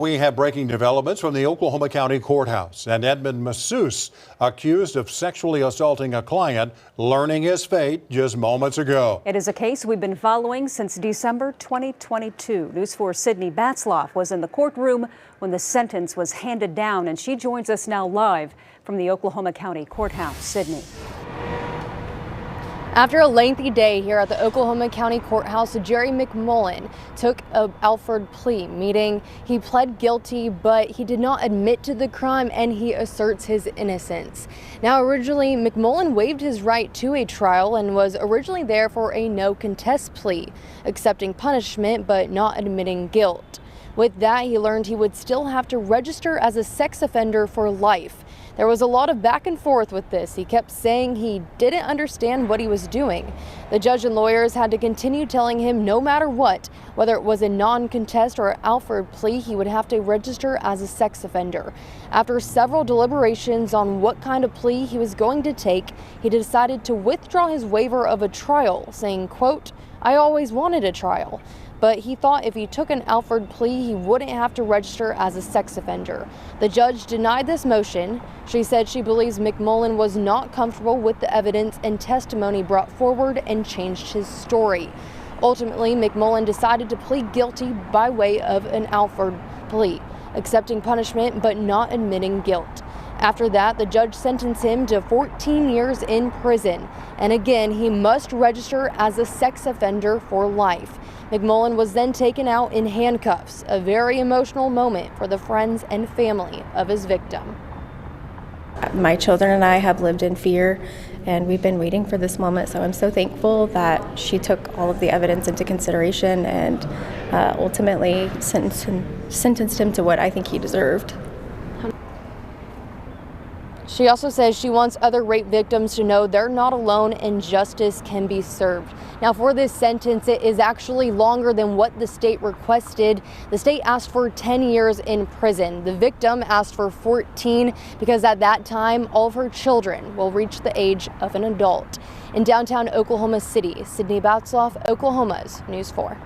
We have breaking developments from the Oklahoma County Courthouse, and Edmund Masseuse, accused of sexually assaulting a client, learning his fate just moments ago. It is a case we've been following since December 2022. News 4's Sydney Batzloff was in the courtroom when the sentence was handed down, and she joins us now live from the Oklahoma County Courthouse. Sydney. After a lengthy day here at the Oklahoma County Courthouse, Jerry McMullen took an Alford plea, meaning he pled guilty, but he did not admit to the crime and he asserts his innocence. Now, originally, McMullen waived his right to a trial and was originally there for a no contest plea, accepting punishment but not admitting guilt. With that, he learned he would still have to register as a sex offender for life. There was a lot of back and forth with this. He kept saying he didn't understand what he was doing. The judge and lawyers had to continue telling him no matter what, whether it was a non-contest or Alford plea, he would have to register as a sex offender. After several deliberations on what kind of plea he was going to take, he decided to withdraw his waiver of a trial, saying, quote, "I always wanted a trial." But he thought if he took an Alford plea, he wouldn't have to register as a sex offender. The judge denied this motion. She said she believes McMullen was not comfortable with the evidence and testimony brought forward and changed his story. Ultimately, McMullen decided to plead guilty by way of an Alford plea, accepting punishment but not admitting guilt. After that, the judge sentenced him to 14 years in prison. And again, he must register as a sex offender for life. McMullen was then taken out in handcuffs, a very emotional moment for the friends and family of his victim. My children and I have lived in fear, and we've been waiting for this moment, so I'm so thankful that she took all of the evidence into consideration and ultimately sentenced him to what I think he deserved. She also says she wants other rape victims to know they're not alone and justice can be served. Now, for this sentence, it is actually longer than what the state requested. The state asked for 10 years in prison. The victim asked for 14 because at that time, all of her children will reach the age of an adult. In downtown Oklahoma City, Sydney Batzloff, Oklahoma's News 4.